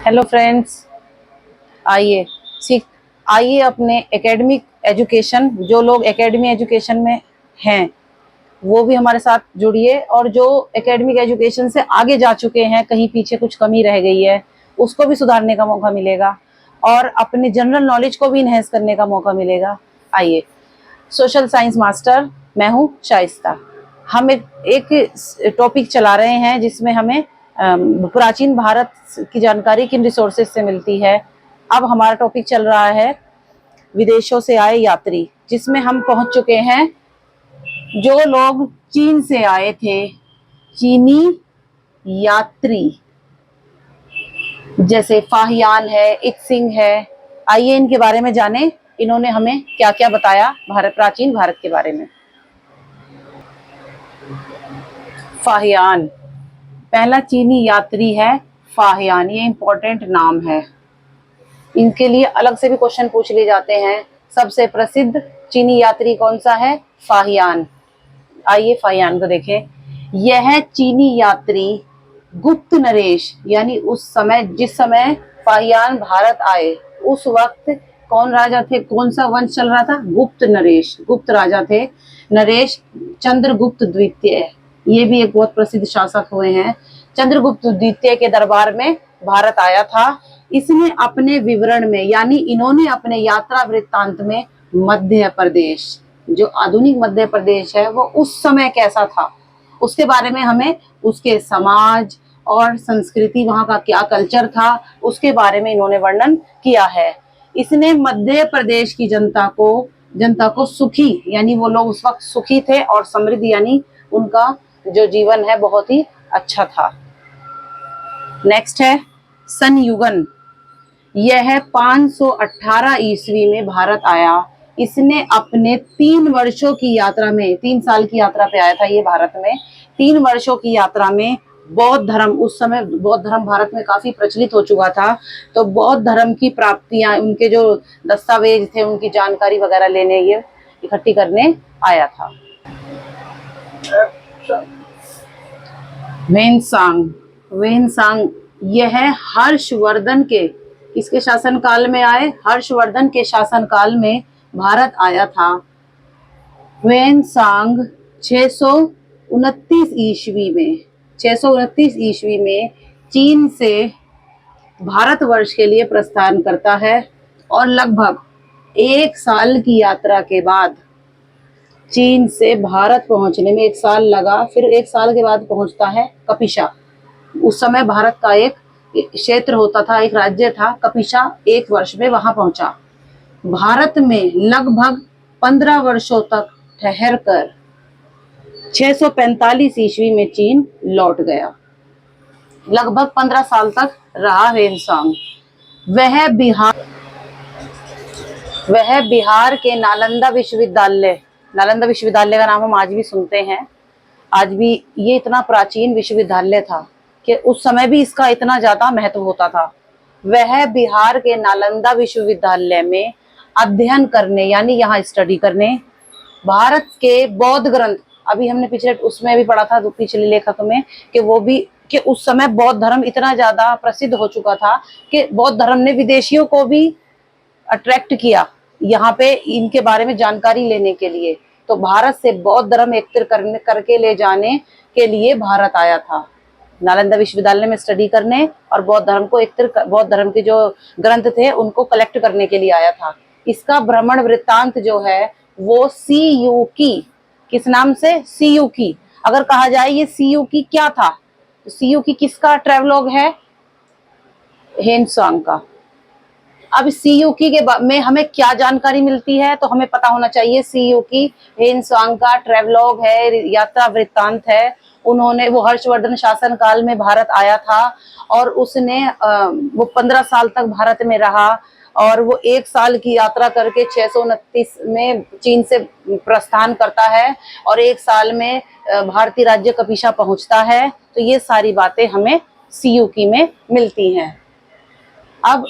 Hello friends. आइए सीख आइए अपने एकेडमिक एजुकेशन, जो लोग एकेडमी एजुकेशन में हैं वो भी हमारे साथ जुड़िए, और जो एकेडमिक एजुकेशन से आगे जा चुके हैं, कहीं पीछे कुछ कमी रह गई है उसको भी सुधारने का मौका मिलेगा और अपने जनरल नॉलेज को भी इन्हेंस करने का मौका मिलेगा। आइए, सोशल साइंस मास्टर मैं हूँ शाइस्ता। हम एक टॉपिक चला रहे हैं जिसमें हमें प्राचीन भारत की जानकारी किन रिसोर्सेज से मिलती है। अब हमारा टॉपिक चल रहा है विदेशों से आए यात्री, जिसमें हम पहुंच चुके हैं जो लोग चीन से आए थे, चीनी यात्री, जैसे फाहियान है, इक्सिंग है। आइए इनके बारे में जानें, इन्होंने हमें क्या क्या बताया प्राचीन भारत के बारे में। फाहियान पहला चीनी यात्री है फाहियान, ये इंपॉर्टेंट नाम है। इनके लिए अलग से भी क्वेश्चन पूछ लिए जाते हैं। सबसे प्रसिद्ध चीनी यात्री कौन सा है? फाहियान। आइए फाहियान को देखें। यह चीनी यात्री गुप्त नरेश, यानी उस समय जिस समय फाहियान भारत आए उस वक्त कौन राजा थे, कौन सा वंश चल रहा था? गुप्त नरेश, गुप्त राजा थे नरेश चंद्रगुप्त द्वितीय। ये भी एक बहुत प्रसिद्ध शासक हुए हैं। चंद्रगुप्त द्वितीय के दरबार में भारत आया था। इसने अपने विवरण में, यानी इन्होंने अपने यात्रा वृत्तांत में मध्य प्रदेश, जो आधुनिक मध्य प्रदेश है, वो उस समय कैसा था उसके बारे में, हमें उसके समाज और संस्कृति, वहां का क्या कल्चर था, उसके बारे में इन्होंने वर्णन किया है। इसने मध्य प्रदेश की जनता को सुखी, यानी वो लोग उस वक्त सुखी थे, और समृद्ध, यानी उनका जो जीवन है बहुत ही अच्छा था। नेक्स्ट है संयुगन। यह 518 ईस्वी में भारत आया। इसने अपने 3 वर्षों की यात्रा में, 3 साल की यात्रा पे आया था ये भारत में। 3 वर्षों की यात्रा में बौद्ध धर्म, उस समय बौद्ध धर्म भारत में काफी प्रचलित हो चुका था, तो बौद्ध धर्म की प्राप्तियां, उनके जो दस्तावेज थे, उनकी जानकारी वगैरह लेने, ये इकट्ठी करने आया था। वेनसांग, वेनसांग यह हर्षवर्धन के, किसके शासनकाल में आए? हर्षवर्धन के शासनकाल में भारत आया था। वेनसांग 629 ईस्वी में, 629 ईस्वी में चीन से भारतवर्ष के लिए प्रस्थान करता है, और लगभग 1 साल की यात्रा के बाद, चीन से भारत पहुंचने में 1 साल लगा, फिर 1 साल के बाद पहुंचता है कपिशा। उस समय भारत का एक क्षेत्र होता था, एक राज्य था कपिशा, 1 वर्ष में वहां पहुंचा। भारत में लगभग 15 वर्षों तक ठहर कर 645 ईस्वी में चीन लौट गया। लगभग 15 साल तक रहा वेनसांग। वह बिहार के नालंदा विश्वविद्यालय, नालंदा विश्वविद्यालय का नाम हम आज भी सुनते हैं। आज भी ये इतना प्राचीन विश्वविद्यालय था कि उस समय भी इसका इतना ज्यादा महत्व होता था। वह बिहार के नालंदा विश्वविद्यालय में अध्ययन करने, यानी यहाँ स्टडी करने, भारत के बौद्ध ग्रंथ, अभी हमने पिछले उसमें भी पढ़ा था, पिछले लेखक में, कि वो भी कि उस समय बौद्ध धर्म इतना ज्यादा प्रसिद्ध हो चुका था कि बौद्ध धर्म ने विदेशियों को भी अट्रैक्ट किया यहाँ पे इनके बारे में जानकारी लेने के लिए। तो भारत से बौद्ध धर्म एकत्रित करके ले जाने के लिए भारत आया था, नालंदा विश्वविद्यालय में स्टडी करने, और बौद्ध धर्म को बौद्ध धर्म के जो ग्रंथ थे उनको कलेक्ट करने के लिए आया था। इसका भ्रमण वृत्तांत जो है वो सीयूकी, किस नाम से? सीयूकी। अगर कहा जाए ये सीयूकी क्या था, तो सीयूकी किसका ट्रेवलॉग है? हेनसांग का। अब सीयूकी के में हमें क्या जानकारी मिलती है, तो हमें पता होना चाहिए सीयूकी हेनसांग का ट्रेवलॉग है, यात्रा वृत्तांत है। उन्होंने, वो हर्षवर्धन शासन काल में भारत आया था, और उसने वो 15 साल तक भारत में रहा, और वो 1 साल की यात्रा करके 629 में चीन से प्रस्थान करता है, और 1 साल में भारतीय राज्य कपिशा पहुंचता है। तो ये सारी बातें हमें सीयूकी में मिलती हैं। अब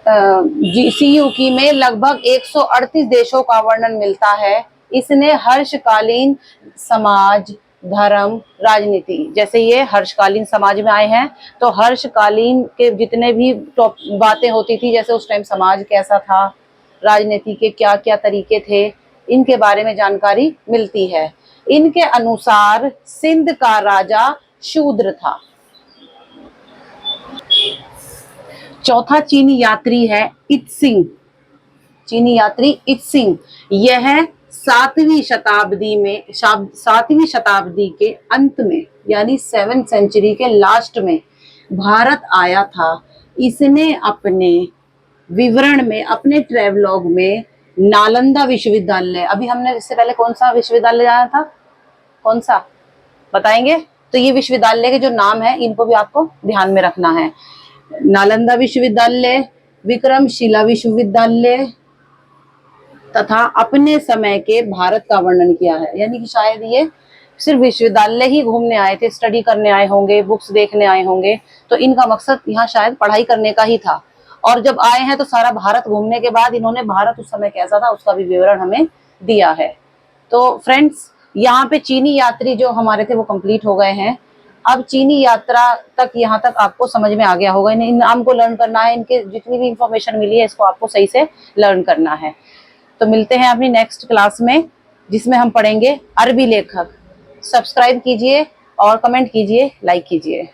सीयूकी में लगभग 138 देशों का वर्णन मिलता है। इसने हर्षकालीन समाज, धर्म, राजनीति। जैसे ये हर्षकालीन समाज में आए हैं तो हर्षकालीन के जितने भी टॉप बातें होती थी, जैसे उस टाइम समाज कैसा था, राजनीति के क्या क्या तरीके थे, इनके बारे में जानकारी मिलती है। इनके अनुसार सिंध का राजा शूद्र था। चौथा चीनी यात्री है इत्सिंग। चीनी यात्री इत्सिंग, यह 7वीं शताब्दी के अंत में यानी 7th सेंचुरी के लास्ट में भारत आया था। इसने अपने विवरण में, अपने ट्रेवलॉग में नालंदा विश्वविद्यालय, अभी हमने इससे पहले कौन सा विश्वविद्यालय जाना था, कौन सा बताएंगे? तो ये विश्वविद्यालय के जो नाम है इनको भी आपको ध्यान में रखना है। नालंदा विश्वविद्यालय, विक्रमशिला विश्वविद्यालय तथा अपने समय के भारत का वर्णन किया है। यानी कि शायद ये सिर्फ विश्वविद्यालय ही घूमने आए थे, स्टडी करने आए होंगे, बुक्स देखने आए होंगे, तो इनका मकसद यहाँ शायद पढ़ाई करने का ही था। और जब आए हैं तो सारा भारत घूमने के बाद इन्होंने भारत उस समय कैसा था उसका भी विवरण हमें दिया है। तो फ्रेंड्स, यहाँ पे चीनी यात्री जो हमारे थे वो कंप्लीट हो गए हैं। अब चीनी यात्रा तक, यहाँ तक आपको समझ में आ गया होगा। इन नाम को लर्न करना है, इनके जितनी भी इंफॉर्मेशन मिली है इसको आपको सही से लर्न करना है। तो मिलते हैं अपनी नेक्स्ट क्लास में, जिसमें हम पढ़ेंगे अरबी लेखक। सब्सक्राइब कीजिए और कमेंट कीजिए, लाइक कीजिए।